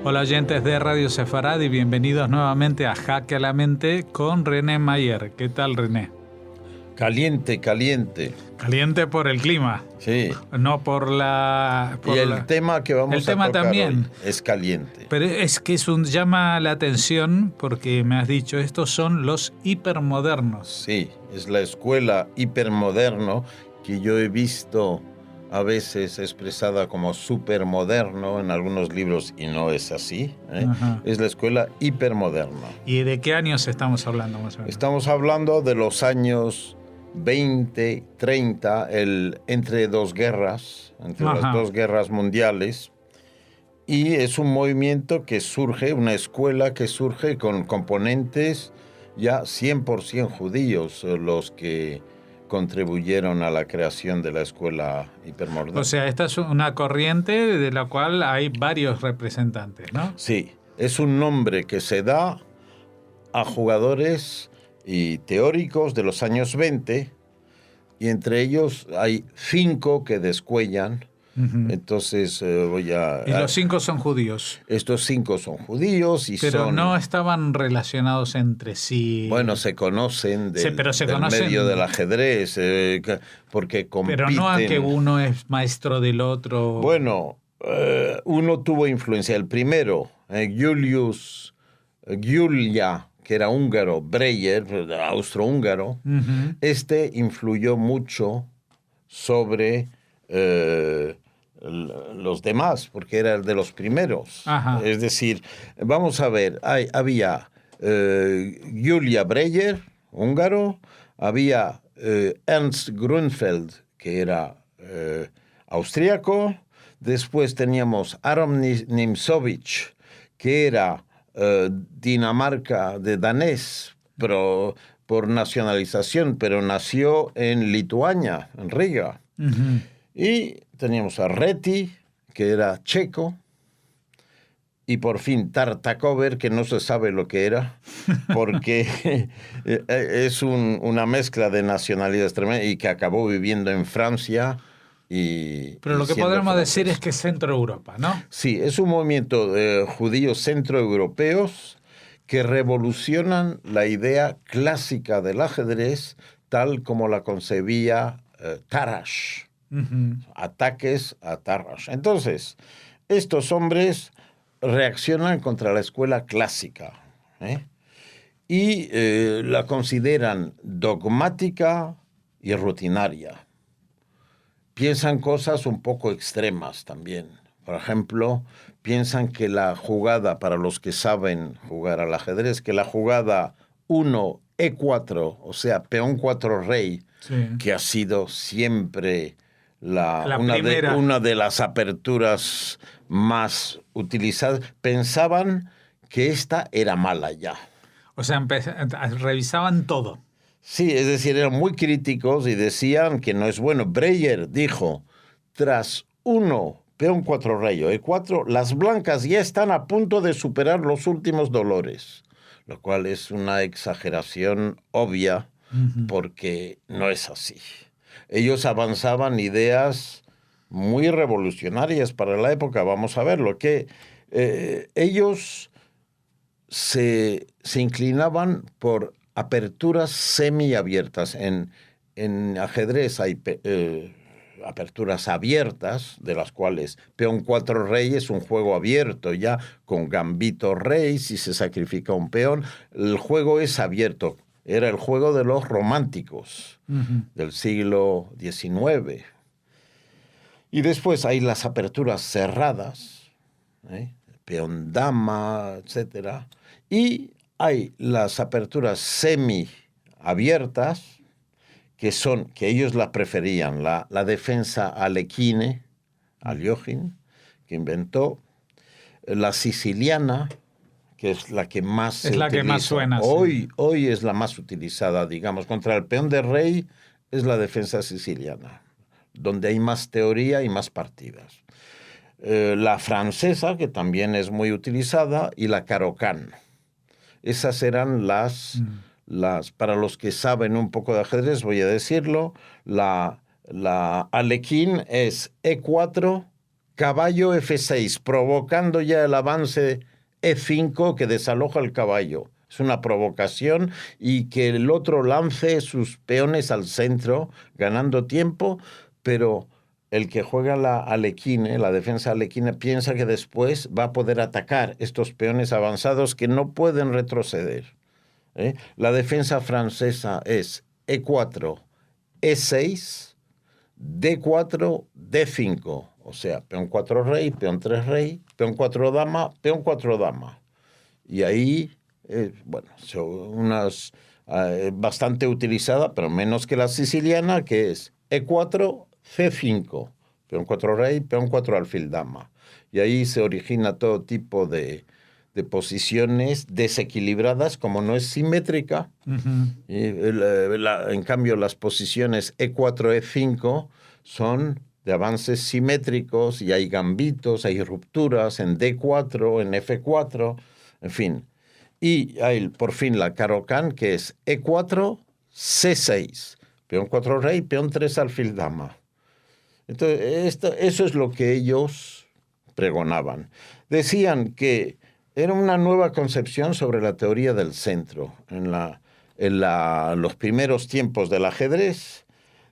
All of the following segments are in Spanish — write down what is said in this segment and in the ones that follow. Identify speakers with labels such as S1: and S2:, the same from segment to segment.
S1: Hola oyentes de Radio Sefarad y bienvenidos nuevamente a Jaque a la Mente con René Mayer. ¿Qué tal, René?
S2: Caliente, caliente.
S1: Caliente por el clima.
S2: Sí.
S1: No por la...
S2: Y el tema que vamos a tocar
S1: también.
S2: hoy es caliente.
S1: Pero es que llama la atención porque me has dicho, estos son los hipermodernos.
S2: Sí, es la escuela hipermoderno que yo he visto a veces expresada como supermoderno en algunos libros y no es así. Es la escuela hipermoderna.
S1: ¿Y de qué años estamos hablando más o menos?
S2: Estamos hablando de los años 20, 30, entre dos guerras, las dos guerras mundiales. Y es un movimiento que surge, una escuela que surge con componentes ya 100% judíos, los que contribuyeron a la creación de la escuela hipermoderna.
S1: O sea, esta es una corriente de la cual hay varios representantes, ¿no?
S2: Sí, es un nombre que se da a jugadores y teóricos de los años 20, y entre ellos hay 5 que descuellan. Entonces voy a...
S1: Y los 5 son judíos.
S2: Estos 5 son judíos y
S1: pero no estaban relacionados entre sí.
S2: Bueno, se conocen del medio del ajedrez, porque compiten.
S1: Pero no a que uno es maestro del otro.
S2: Bueno, uno tuvo influencia. El primero, Giulia, que era húngaro, Breyer, austrohúngaro, influyó mucho sobre los demás, porque era el de los primeros.
S1: Ajá.
S2: Es decir, vamos a ver, había Julia Breyer, húngaro, había Ernst Grünfeld, que era austríaco, después teníamos Aron Nimzowitsch, que era Dinamarca de danés, pero por nacionalización, pero nació en Lituania, en Riga. Y teníamos a Reti, que era checo, y por fin Tartakover, que no se sabe lo que era, porque es una mezcla de nacionalidades tremenda y que acabó viviendo en Francia.
S1: Pero lo que podemos decir es que es Centro Europa, ¿no?
S2: Sí, es un movimiento de judíos centroeuropeos que revolucionan la idea clásica del ajedrez tal como la concebía Tarrasch. Ataques a Tarrasch. Entonces, estos hombres reaccionan contra la escuela clásica y la consideran dogmática y rutinaria. Piensan cosas un poco extremas también. Por ejemplo, piensan que la jugada, para los que saben jugar al ajedrez, que la jugada 1 E4, o sea, peón 4 rey, sí, que ha sido siempre una de las aperturas más utilizadas, pensaban que esta era mala ya.
S1: O sea, revisaban todo.
S2: Sí, es decir, eran muy críticos y decían que no es bueno. Breyer dijo, tras 1, peón 4 rey o E4, las blancas ya están a punto de superar los últimos dolores, lo cual es una exageración obvia porque no es así. Ellos avanzaban ideas muy revolucionarias para la época. Vamos a ver lo que ellos se inclinaban por aperturas semiabiertas. En ajedrez hay aperturas abiertas, de las cuales peón 4 rey es un juego abierto ya, con gambito rey, si se sacrifica un peón. El juego es abierto. Era el juego de los románticos del siglo XIX. Y después hay las aperturas cerradas, peón dama, etc. Y hay las aperturas semi-abiertas, que ellos la preferían, la defensa Alekhine, Aljochin, que inventó, la siciliana, que es la que más se utiliza.
S1: Que más suena.
S2: Hoy es la más utilizada, digamos, contra el peón de rey es la defensa siciliana, donde hay más teoría y más partidas. La francesa, que también es muy utilizada, y la Caro-Kann. Esas eran las, para los que saben un poco de ajedrez, voy a decirlo, la Alekhine es E4, caballo F6, provocando ya el avance E5 que desaloja el caballo. Es una provocación y que el otro lance sus peones al centro, ganando tiempo, pero el que juega la alequine, la defensa alequine, piensa que después va a poder atacar estos peones avanzados que no pueden retroceder. La defensa francesa es E4, E6, D4, D5. O sea, peón 4 rey, peón 3 rey, peón 4 dama, peón 4 dama. Y ahí, bueno, son unas bastante utilizada, pero menos que la siciliana, que es E4, C5. Peón 4 rey, peón 4 alfil dama. Y ahí se origina todo tipo de posiciones desequilibradas, como no es simétrica. En cambio, las posiciones E4, E5 son de avances simétricos y hay gambitos, hay rupturas en D4, en F4, en fin. Y hay por fin la Caro-Kann, que es E4, C6, peón 4 rey, peón 3 alfil dama. Entonces, eso es lo que ellos pregonaban. Decían que era una nueva concepción sobre la teoría del centro. En los primeros tiempos del ajedrez,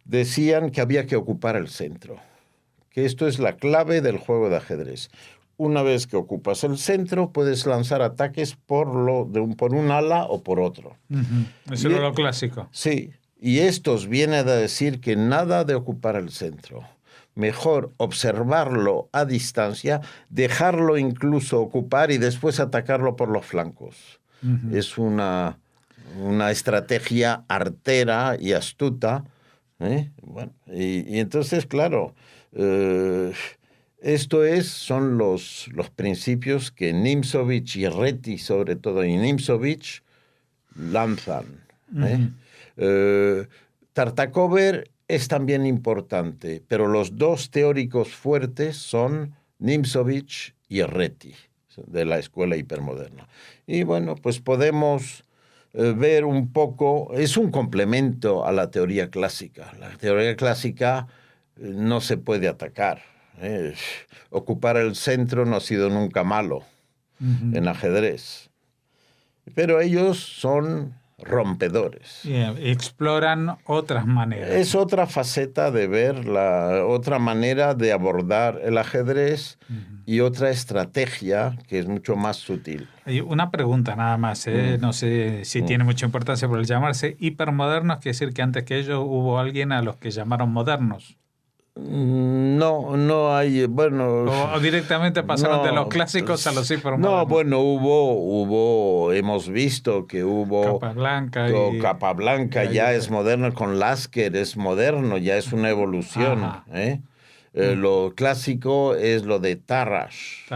S2: decían que había que ocupar el centro, que esto es la clave del juego de ajedrez. Una vez que ocupas el centro, puedes lanzar ataques por un ala o por otro.
S1: Eso era lo clásico.
S2: Sí, y estos vienen a decir que nada de ocupar el centro. Mejor observarlo a distancia, dejarlo incluso ocupar y después atacarlo por los flancos. Es una estrategia artera y astuta. Bueno, y entonces, claro, son los principios que Nimzowitsch y Reti, sobre todo, y Nimzowitsch lanzan. Tartakover es también importante, pero los dos teóricos fuertes son Nimzowitsch y Reti, de la escuela hipermoderna. Y bueno, pues podemos ver un poco, es un complemento a la teoría clásica. La teoría clásica no se puede atacar. Ocupar el centro no ha sido nunca malo en ajedrez. Pero ellos son rompedores.
S1: Exploran otras maneras.
S2: Es otra faceta de ver, otra manera de abordar el ajedrez y otra estrategia que es mucho más sutil.
S1: Hay una pregunta nada más, no sé si tiene mucha importancia por el llamarse hipermodernos, quiere decir que antes que ellos hubo alguien a los que llamaron modernos.
S2: No hay, bueno...
S1: O directamente pasaron de los clásicos a los hipermodernos.
S2: No, bueno, hemos visto que hubo... Capablanca ya es moderno, con Lasker es moderno, ya es una evolución. Lo clásico es lo de Tarrasch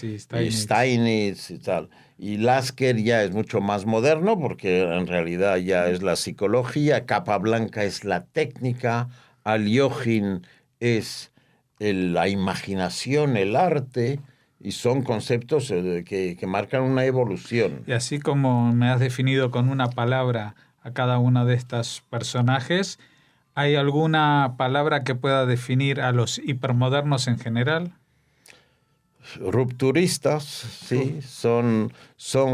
S1: y
S2: Steinitz y tal. Y Lasker ya es mucho más moderno porque en realidad ya es la psicología, Capablanca es la técnica, Alyoshin es la imaginación, el arte, y son conceptos que marcan una evolución.
S1: Y así como me has definido con una palabra a cada uno de estos personajes, ¿hay alguna palabra que pueda definir a los hipermodernos en general?
S2: Rupturistas, sí, son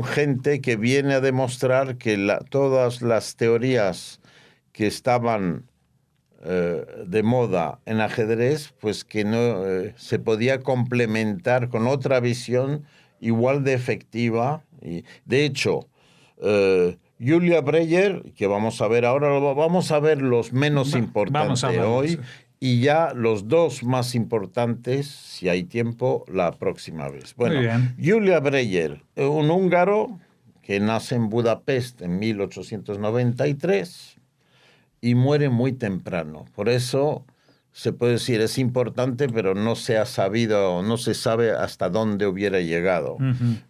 S2: gente que viene a demostrar que todas las teorías que estaban de moda en ajedrez, pues que no se podía complementar con otra visión igual de efectiva. Y, de hecho, Julia Breyer, que vamos a ver ahora, vamos a ver los menos importantes hoy, y ya los dos más importantes, si hay tiempo, la próxima vez. Bueno, Julia Breyer, un húngaro que nace en Budapest en 1893, y muere muy temprano. Por eso se puede decir es importante, pero no se sabe hasta dónde hubiera llegado.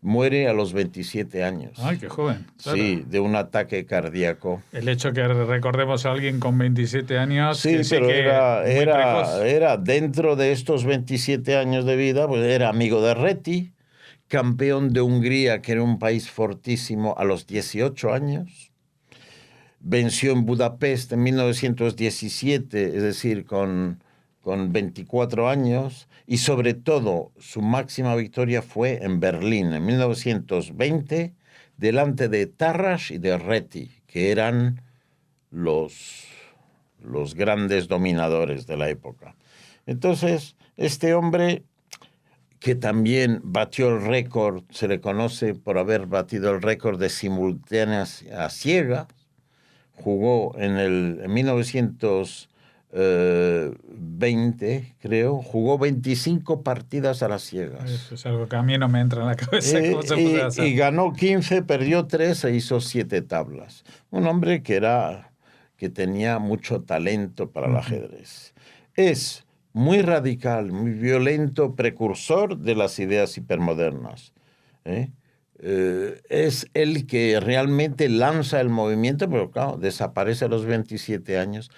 S2: Muere a los 27 años.
S1: ¡Ay, qué joven! Claro.
S2: Sí, de un ataque cardíaco.
S1: El hecho que recordemos a alguien con 27 años...
S2: Sí, pero era dentro de estos 27 años de vida, pues era amigo de Reti, campeón de Hungría, que era un país fortísimo, a los 18 años. Venció en Budapest en 1917, es decir, con con 24 años, y sobre todo su máxima victoria fue en Berlín en 1920, delante de Tarrasch y de Reti, que eran los grandes dominadores de la época. Entonces, este hombre, que también batió el récord, se le conoce por haber batido el récord de simultáneas a ciegas, jugó en 1920, creo, jugó 25 partidas a las ciegas.
S1: Eso es algo que a mí no me entra en la cabeza. ¿Cómo se puede hacer?
S2: Y ganó 15, perdió 3 e hizo 7 tablas. Un hombre que tenía mucho talento para el ajedrez. Es muy radical, muy violento, precursor de las ideas hipermodernas. Es el que realmente lanza el movimiento, pero claro, desaparece a los 27 años.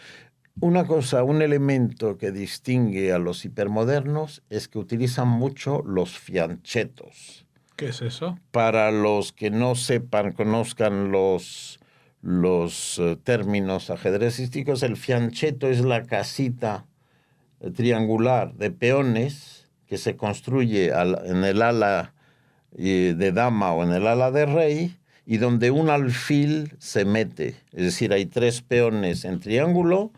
S2: Una cosa, un elemento que distingue a los hipermodernos es que utilizan mucho los fianchetos.
S1: ¿Qué es eso?
S2: Para los que no sepan, conozcan los términos ajedrecísticos, el fiancheto es la casita triangular de peones que se construye en el ala de dama o en el ala de rey, y donde un alfil se mete. Es decir, hay 3 peones en triángulo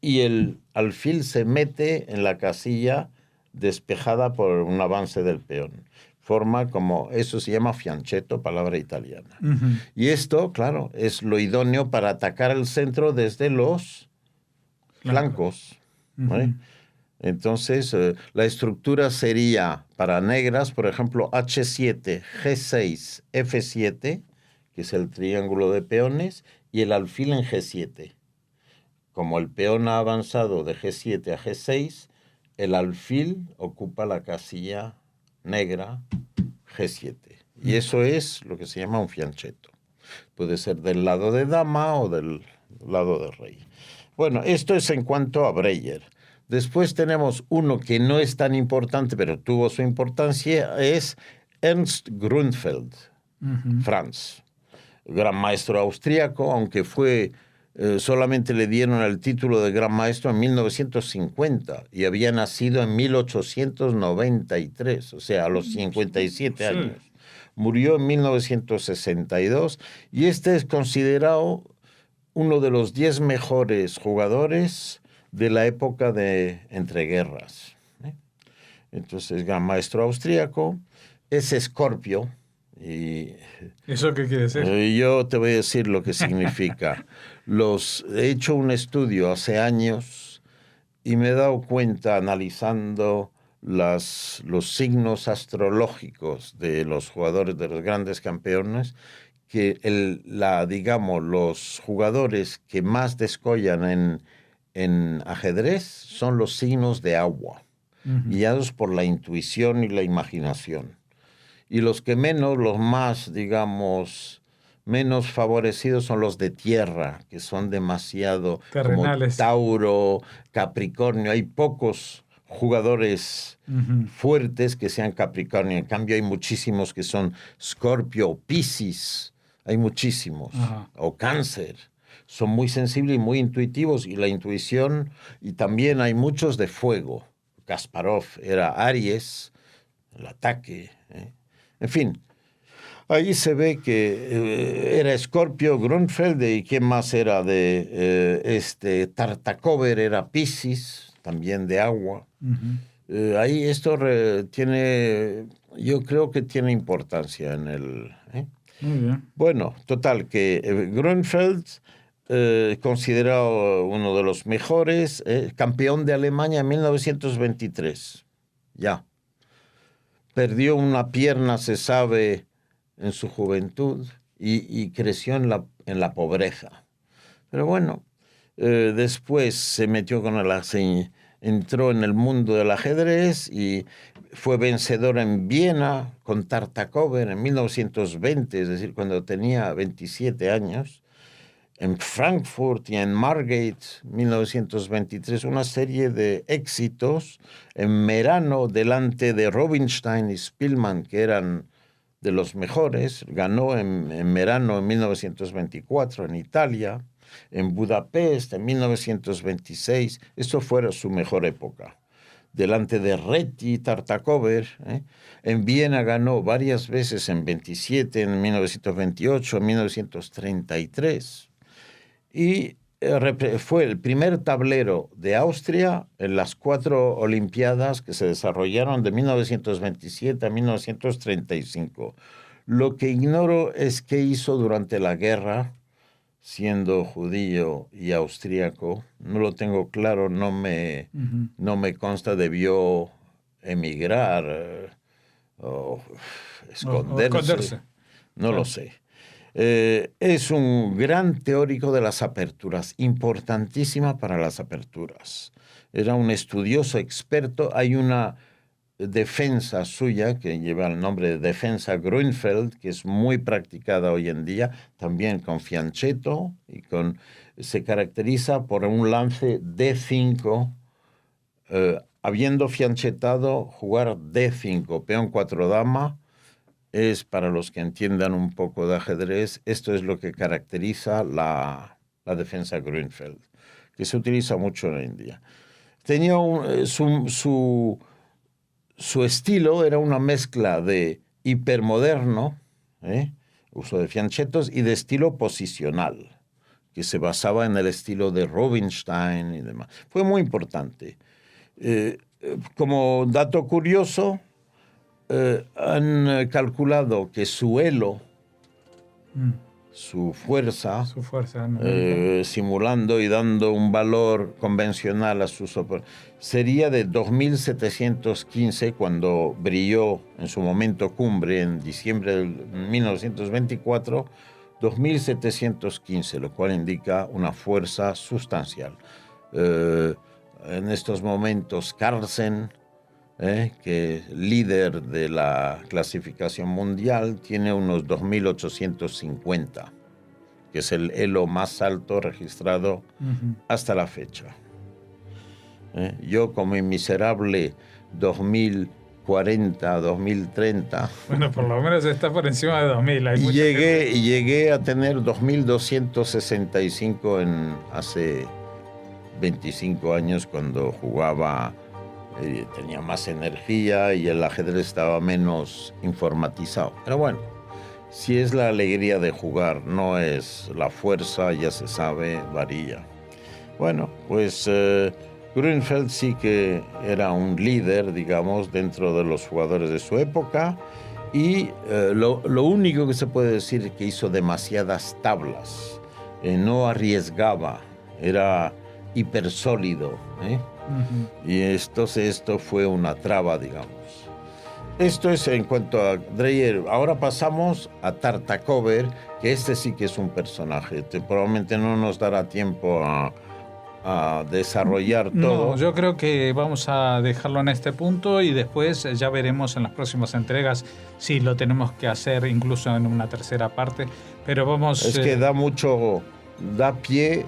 S2: y el alfil se mete en la casilla despejada por un avance del peón. Forma como, eso se llama fianchetto, palabra italiana.
S1: Uh-huh.
S2: Y esto, claro, es lo idóneo para atacar el centro desde los flancos. ¿Vale? Entonces, la estructura sería para negras, por ejemplo, H7, G6, F7, que es el triángulo de peones, y el alfil en G7. Como el peón ha avanzado de G7 a G6, el alfil ocupa la casilla negra G7. Y eso es lo que se llama un fianchetto. Puede ser del lado de dama o del lado de rey. Bueno, esto es en cuanto a Breyer. Después tenemos uno que no es tan importante, pero tuvo su importancia, es Ernst Grünfeld, Franz. Gran maestro austríaco, aunque solamente le dieron el título de gran maestro en 1950 y había nacido en 1893, o sea, a los 57 años. Murió en 1962 y este es considerado uno de los 10 mejores jugadores de la época de entreguerras. Entonces, gran maestro austríaco, es Escorpio. Y
S1: ¿eso qué quiere decir?
S2: Yo te voy a decir lo que significa. He hecho un estudio hace años y me he dado cuenta, analizando los signos astrológicos de los jugadores, de los grandes campeones, que digamos, los jugadores que más descollan en ajedrez son los signos de agua, guiados por la intuición y la imaginación. Y los que menos, los más, digamos, menos favorecidos son los de tierra, que son demasiado
S1: terrenales,
S2: como Tauro, Capricornio. Hay pocos jugadores fuertes que sean Capricornio. En cambio, hay muchísimos que son Scorpio, Piscis. Hay muchísimos. O Cáncer. Son muy sensibles y muy intuitivos. Y la intuición, y también hay muchos de fuego. Kasparov era Aries, el ataque. En fin, ahí se ve que era Escorpio, Grünfeld, y quién más era Tartakover era Piscis, también de agua. Ahí esto yo creo que tiene importancia en el...
S1: Muy bien.
S2: Bueno, total, que Grünfeld, considerado uno de los mejores, campeón de Alemania en 1923, ya. Perdió una pierna, se sabe, en su juventud y creció en la pobreza. Pero bueno, después se metió entró en el mundo del ajedrez y fue vencedor en Viena con Tartakover en 1920, es decir, cuando tenía 27 años. En Frankfurt y en Margate, 1923, una serie de éxitos. En Merano, delante de Rubinstein y Spielmann, que eran de los mejores. Ganó en Merano en 1924, en Italia. En Budapest, en 1926, esto fue su mejor época. Delante de Reti, Tartakover. En Viena ganó varias veces en 27, en 1928, en 1933. Y fue el primer tablero de Austria en las 4 Olimpiadas que se desarrollaron de 1927 a 1935. Lo que ignoro es qué hizo durante la guerra, siendo judío y austríaco. No lo tengo claro, no me consta, debió emigrar o esconderse. No lo sé. Es un gran teórico de las aperturas, importantísima para las aperturas. Era un estudioso experto. Hay una defensa suya que lleva el nombre de defensa Grünfeld, que es muy practicada hoy en día, también con fianchetto, y se caracteriza por un lance D5, habiendo fianchetado, jugar D5, peón 4 dama. Es, para los que entiendan un poco de ajedrez, esto es lo que caracteriza la defensa Grünfeld, que se utiliza mucho en India. Tenía su estilo era una mezcla de hipermoderno, uso de fianchettos, y de estilo posicional, que se basaba en el estilo de Rubinstein y demás. Fue muy importante. Como dato curioso, han calculado que su elo, su fuerza simulando y dando un valor convencional a sus sería de 2.715 cuando brilló en su momento cumbre en diciembre de 1924, 2.715, lo cual indica una fuerza sustancial. En estos momentos Carlsen, que líder de la clasificación mundial, tiene unos 2.850, que es el elo más alto registrado hasta la fecha. Yo con mi miserable 2040, 2030...
S1: Bueno, por lo menos está por encima de 2.000. Hay
S2: llegué a tener 2.265 hace 25 años, cuando jugaba... tenía más energía y el ajedrez estaba menos informatizado. Pero bueno, si es la alegría de jugar, no es la fuerza, ya se sabe, varía. Bueno, pues Grünfeld sí que era un líder, digamos, dentro de los jugadores de su época, y lo único que se puede decir es que hizo demasiadas tablas, no arriesgaba, era hipersólido, y esto fue una traba, digamos. Esto es en cuanto a Dreyer. Ahora pasamos a Tartakover, que sí que es un personaje. Probablemente no nos dará tiempo a desarrollar todo.
S1: No, yo creo que vamos a dejarlo en este punto y después ya veremos en las próximas entregas si lo tenemos que hacer incluso en una tercera parte. Pero vamos...
S2: Es que da pie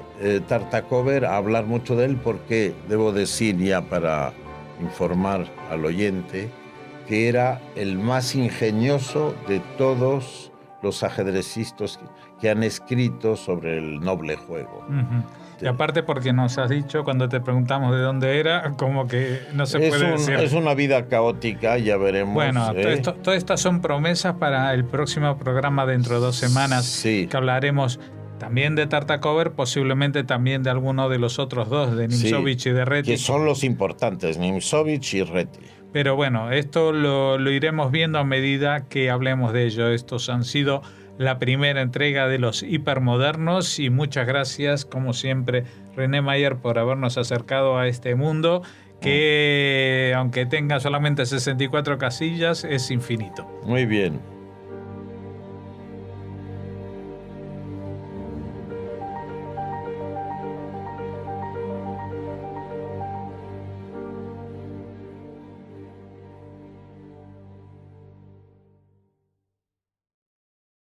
S2: Tartakover a hablar mucho de él, porque debo decir, ya para informar al oyente, que era el más ingenioso de todos los ajedrecistas que han escrito sobre el noble juego.
S1: Y aparte, porque nos has dicho, cuando te preguntamos de dónde era, como que no se puede decir.
S2: Es una vida caótica, ya veremos.
S1: Bueno, todas estas son promesas para el próximo programa dentro de 2 semanas,
S2: sí,
S1: que hablaremos también de Tartakover, posiblemente también de alguno de los otros dos, de Nimzowitsch y de Reti.
S2: Que son los importantes, Nimzowitsch y Reti.
S1: Pero bueno, esto lo iremos viendo a medida que hablemos de ello. Estos han sido la primera entrega de los hipermodernos, y muchas gracias, como siempre, René Mayer, por habernos acercado a este mundo que, aunque tenga solamente 64 casillas, es infinito.
S2: Muy bien.